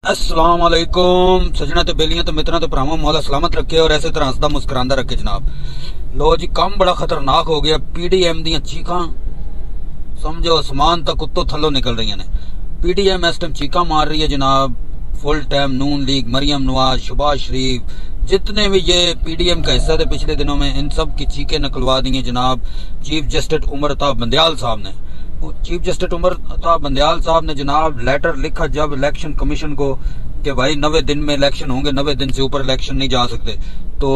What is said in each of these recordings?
अस्सलाम वालेकुम सजना ते बेलियां ते मित्रां ते भरावां मौला सलामत रखे और ऐसे तरह हसदा मुस्कुरांदा रखे जनाब। लो जी काम बड़ा खतरनाक हो गया। पीडीएम दी चीखां समझो आसमान तक उत्तों थल्लों निकल रही ने। पीडीएम इस टाइम चीखां मार रही है जनाब। फुल टाइम नून लीग, मरियम नवाज, शहबाज शरीफ, जितने भी ये पीडीएम का हिस्सा थे पिछले दिनों में, इन सब की चीखें निकलवा दी हैं जनाब चीफ जस्टिस उमर अता बंदयाल साहब ने। चीफ जस्टिस उमर अता बंदयाल साहब ने जनाब लेटर लिखा जब इलेक्शन कमीशन को कि भाई 90 दिन में इलेक्शन होंगे, 90 दिन से ऊपर इलेक्शन नहीं जा सकते। तो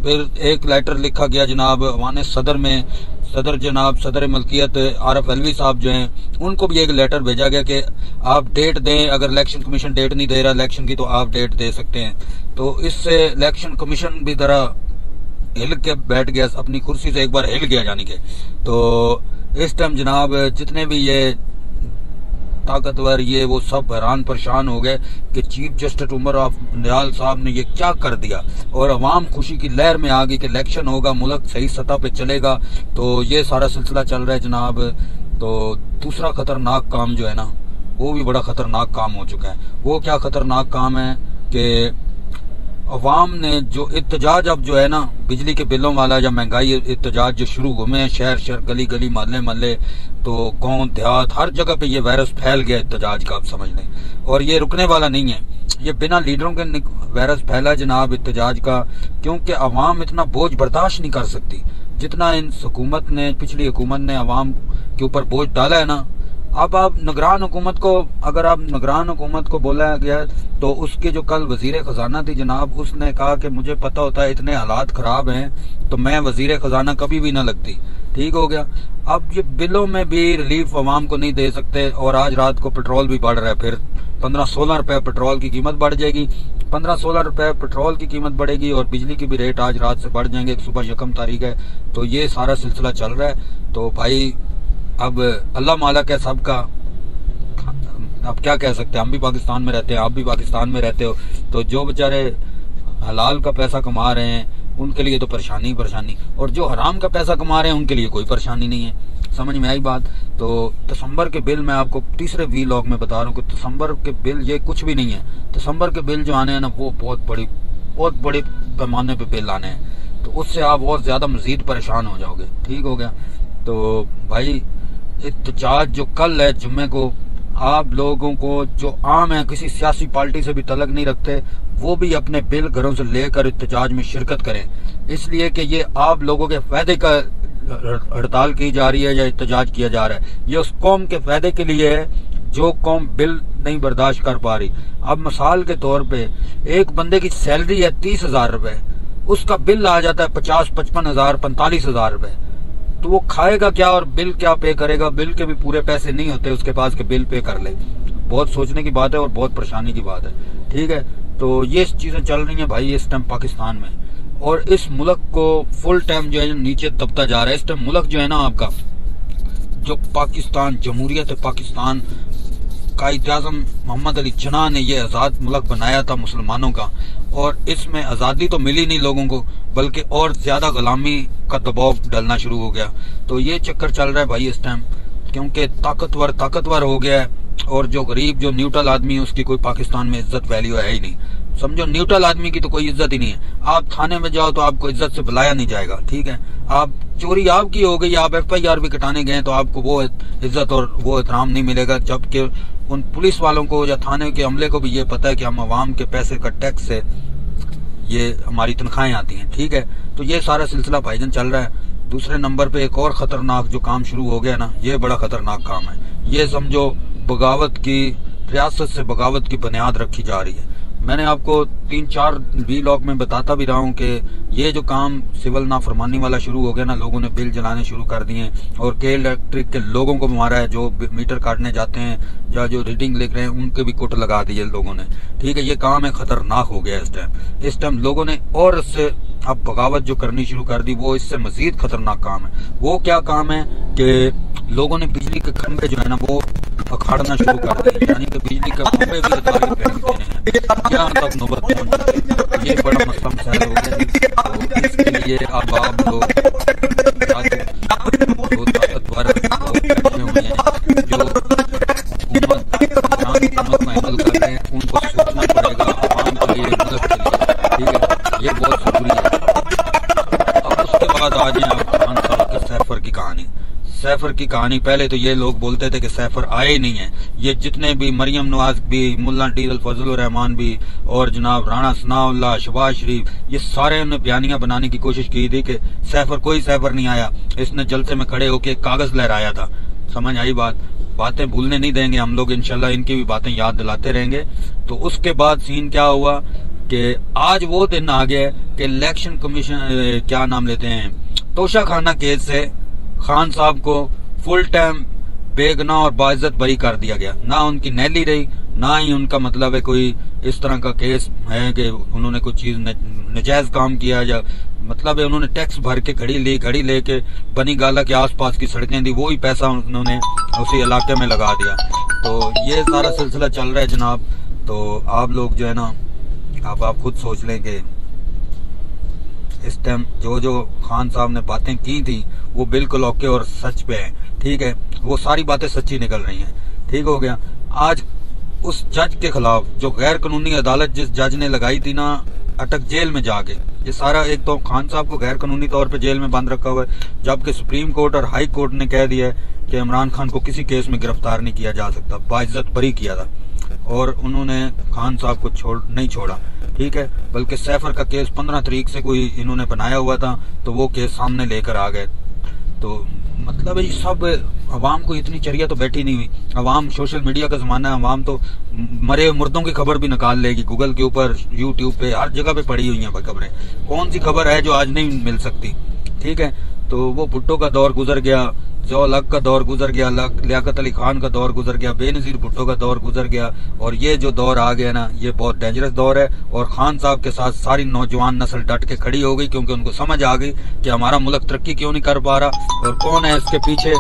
फिर एक लेटर लिखा गया जनाब अवान सदर में। सदर जनाब सदर मलकियत आरफ अलवी साहब जो हैं उनको भी एक लेटर भेजा गया कि आप डेट दें, अगर इलेक्शन कमीशन डेट नहीं दे रहा इलेक्शन की तो आप डेट दे सकते हैं। तो इससे इलेक्शन कमीशन भी जरा हिल के बैठ गया, अपनी कुर्सी से एक बार हिल गया जानी के। तो इस टाइम जनाब जितने भी ये ताकतवर ये वो सब हैरान परेशान हो गए कि चीफ जस्टिस उमर बंदयाल साहब ने ये क्या कर दिया। और अवाम खुशी की लहर में आ गई कि इलेक्शन होगा, मुल्क सही सतह पे चलेगा। तो ये सारा सिलसिला चल रहा है जनाब। तो दूसरा खतरनाक काम जो है ना वो भी बड़ा खतरनाक काम हो चुका है। वो क्या खतरनाक काम है कि अवाम ने जो एहतजाज अब जो है ना बिजली के बिलों वाला या महंगाई एहतजाज जो शुरू हुए हैं शहर शहर गली गली मोहल्ले मोहल्ले, तो गांव देहात हर जगह पे ये वायरस फैल गया एहतजाज का, आप समझ लें। और ये रुकने वाला नहीं है, ये बिना लीडरों के वायरस फैला जनाब एहतजाज का, क्योंकि अवाम इतना बोझ बर्दाश्त नहीं कर सकती जितना इन हुकूमत ने, पिछली हुकूमत ने अवाम के ऊपर बोझ डाला है ना। अब आप निगरान हुकूमत को, अगर आप निगरान हुकूमत को बोला गया तो उसके जो कल वजीर खजाना थी जनाब, उसने कहा कि मुझे पता होता है इतने हालात खराब हैं तो मैं वजीर खजाना कभी भी ना लगती। ठीक हो गया। अब ये बिलों में भी रिलीफ अवाम को नहीं दे सकते। और आज रात को पेट्रोल भी बढ़ रहा है, फिर 15-16 रुपए पेट्रोल की कीमत बढ़ जाएगी। 15-16 रुपए पेट्रोल की कीमत बढ़ेगी और बिजली की भी रेट आज रात से बढ़ जाएंगे। सुबह 1 तारीख है। तो ये सारा सिलसिला चल रहा है। तो भाई अब अल्लाह मालक है सबका, अब क्या कह सकते हैं। हम भी पाकिस्तान में रहते हैं, आप भी पाकिस्तान में रहते हो। तो जो बेचारे हलाल का पैसा कमा रहे हैं उनके लिए तो परेशानी परेशानी, और जो हराम का पैसा कमा रहे हैं उनके लिए कोई परेशानी नहीं है। समझ में आई बात। तो दिसंबर के बिल मैं आपको तीसरे वीलॉग में बता रहा हूँ कि दिसंबर के बिल ये कुछ भी नहीं है। दिसंबर के बिल जो आने हैं ना वो बहुत बड़े पैमाने पे बिल आने हैं। तो उससे आप और ज्यादा मजीद परेशान हो जाओगे। ठीक हो गया। तो भाई एहतजाज जो कल है जुम्मे को, आप लोगों को जो आम है किसी सियासी पार्टी से भी तलक नहीं रखते, वो भी अपने बिल घरों से लेकर एहतजाज में शिरकत करें। इसलिए कि ये आप लोगों के फायदे का हड़ताल की जा रही है या एहतजाज किया जा रहा है। ये उस कौम के फायदे के लिए है जो कौम बिल नहीं बर्दाश्त कर पा रही। अब मिसाल के तौर पे एक बंदे की सैलरी है 30,000 रुपए, उसका बिल आ जाता है 50-55,000 45,000 रुपए। तो वो खाएगा क्या और बिल क्या पे करेगा। बिल के भी पूरे पैसे नहीं होते उसके पास कि बिल पे कर ले। बहुत सोचने की बात है और बहुत परेशानी की बात है। ठीक है। तो ये चीजें चल रही हैं भाई इस टाइम पाकिस्तान में, और इस मुल्क को फुल टाइम जो है नीचे दबता जा रहा है। इस टाइम मुल्क जो है ना आपका, जो पाकिस्तान जमहूरियत पाकिस्तान कायद-ए-आज़म मोहम्मद अली जिन्ना ने ये आज़ाद मुल्क बनाया था मुसलमानों का, और इसमें आज़ादी तो मिली नहीं लोगों को बल्कि और ज्यादा गुलामी का दबाव डलना शुरू हो गया। तो ये चक्कर चल रहा है भाई इस टाइम, क्योंकि ताकतवर हो गया है और जो गरीब जो न्यूट्रल आदमी है उसकी कोई पाकिस्तान में इज्जत वैल्यू है ही नहीं। समझो न्यूट्रल आदमी की तो कोई इज्जत ही नहीं है। आप थाने में जाओ तो आपको इज्जत से बुलाया नहीं जाएगा। ठीक है। आप चोरी आपकी हो गई, आप FIR भी कटाने गए तो आपको वो इज्जत और वो एहतराम नहीं मिलेगा। जबकि उन पुलिस वालों को या थाने के अमले को भी ये पता है कि हम अवाम के पैसे का टैक्स से ये हमारी तनख्वाहें आती हैं। ठीक है। तो ये सारा सिलसिला भाईजान चल रहा है। दूसरे नंबर पे एक और खतरनाक जो काम शुरू हो गया ना, ये बड़ा खतरनाक काम है। ये समझो बगावत की, रियासत से बगावत की बुनियाद रखी जा रही है। मैंने आपको 3-4 वीलॉग में बताता भी रहा हूँ कि ये जो काम सिविल नाफरमानी वाला शुरू हो गया ना, लोगों ने बिल जलाने शुरू कर दिए और के इलेक्ट्रिक के लोगों को मारा है। जो मीटर काटने जाते हैं या जो रीडिंग लिख रहे हैं उनके भी कुट लगा दिए लोगों ने। ठीक है। ये काम है खतरनाक हो गया इस टाइम लोगों ने, और इससे अब बगावत जो करनी शुरू कर दी वो इससे मजीद खतरनाक काम है। वो क्या काम है कि लोगों ने बिजली के खंभे जो है ना वो अखाड़ना शुरू कर दिए, यानी कि बिजली के खंभे भी यहाँ तक नौबत पहुंची। ये बड़ा मसला मसाइल हो गया। तो इसके लिए अब आप लोग ताकतवर जो हुकूमत को हैंडल कर रहे हैं उनको की कहानी, पहले तो ये लोग बोलते थे कि सैफर आए ही नहीं है। ये जितने भी मरियम नवाज भी, मुल्ला डीजल फजल रहमान भी, और जनाब राणा सनाउल्लाह, शहबाज शरीफ, ये सारे ने बयानियां बनाने की कोशिश की थी कि सैफर, कोई सैफर नहीं आया, इसने जलसे में खड़े होकर कागज लहराया था। समझ आई बात? बातें भूलने नहीं देंगे हम लोग, इंशाल्लाह इनकी भी बातें याद दिलाते रहेंगे। तो उसके बाद सीन क्या हुआ कि आज वो दिन आ गया कि इलेक्शन कमीशन, क्या नाम लेते हैं, तोशा खाना केस से खान साहब को फुल टाइम बेगुनाह और बाइज्जत बरी कर दिया गया। ना उनकी नैली रही, ना ही उनका मतलब है कोई इस तरह का केस है कि उन्होंने कोई चीज नजायज काम किया, या मतलब है उन्होंने टैक्स भर के घड़ी ली, घड़ी लेके बनी गाला के आसपास की सड़कें दी, वो ही पैसा उन्होंने उसी इलाके में लगा दिया। तो ये सारा सिलसिला चल रहा है जनाब। तो आप लोग जो है ना, अब आप खुद सोच लें कि इस टाइम जो जो खान साहब ने बातें की थी वो बिल्कुल ओके और सच पे है, ठीक है, वो सारी बातें सच्ची निकल रही हैं, ठीक हो गया। आज उस जज के खिलाफ जो गैर कानूनी अदालत जिस जज ने लगाई थी ना, अटक जेल में जाके, ये सारा, एक तो खान साहब को गैर कानूनी तौर पे जेल में बंद रखा हुआ है, जबकि सुप्रीम कोर्ट और हाई कोर्ट ने कह दिया है कि इमरान खान को किसी केस में गिरफ्तार नहीं किया जा सकता, बाइज्जत बरी किया था, और उन्होंने खान साहब को नहीं छोड़ा, ठीक है। बल्कि सैफर का केस 15 तारीख से कोई इन्होंने बनाया हुआ था, तो वो केस सामने लेकर आ गए। तो मतलब ये सब, अवाम को इतनी चरिया तो बैठी नहीं हुई। अवाम, सोशल मीडिया का जमाना है, अवाम तो मरे मुर्दों की खबर भी निकाल लेगी, गूगल के ऊपर, यूट्यूब पे, हर जगह पे पड़ी हुई हैं खबरें। कौन सी खबर है जो आज नहीं मिल सकती, ठीक है। तो वो भुट्टो का दौर गुजर गया, ज़िया-उल-हक का दौर गुजर गया, लियाकत अली खान का दौर गुजर गया, बेनज़ीर भुट्टो का दौर गुजर गया, और ये जो दौर आ गया ना, ये बहुत डेंजरस दौर है। और खान साहब के साथ सारी नौजवान नस्ल डट के खड़ी हो गई, क्योंकि उनको समझ आ गई कि हमारा मुल्क तरक्की क्यों नहीं कर पा रहा और कौन है इसके पीछे।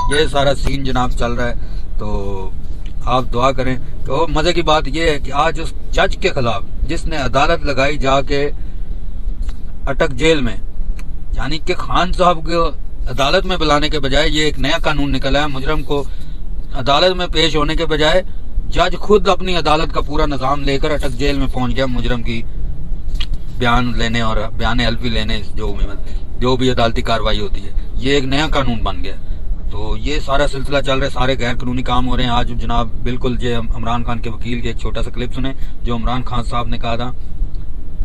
ये सारा सीन जनाब चल रहा है। तो आप दुआ करें। तो मजे की बात यह है कि आज उस जज के खिलाफ जिसने अदालत लगाई जाके अटक जेल में, यानी कि खान साहब को अदालत में बुलाने के बजाय ये एक नया कानून निकला है, मुजरम को अदालत में पेश होने के बजाय जज खुद अपनी अदालत का पूरा निजाम लेकर अटक जेल में पहुंच गया मुजरम की बयान लेने और बयान हल्फी लेने, जो भी अदालती कार्रवाई होती है, ये एक नया कानून बन गया। तो ये सारा सिलसिला चल रहा है, सारे गैर कानूनी काम हो रहे हैं। आज जनाब बिल्कुल ये इमरान खान के वकील के एक छोटा सा क्लिप सुने, जो इमरान खान साहब ने कहा था,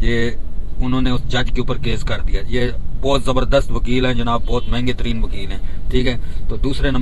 ये उन्होंने उस जज के ऊपर केस कर दिया। ये बहुत जबरदस्त वकील हैं जनाब, बहुत महंगे तरीन वकील हैं, ठीक है। तो दूसरे नंबर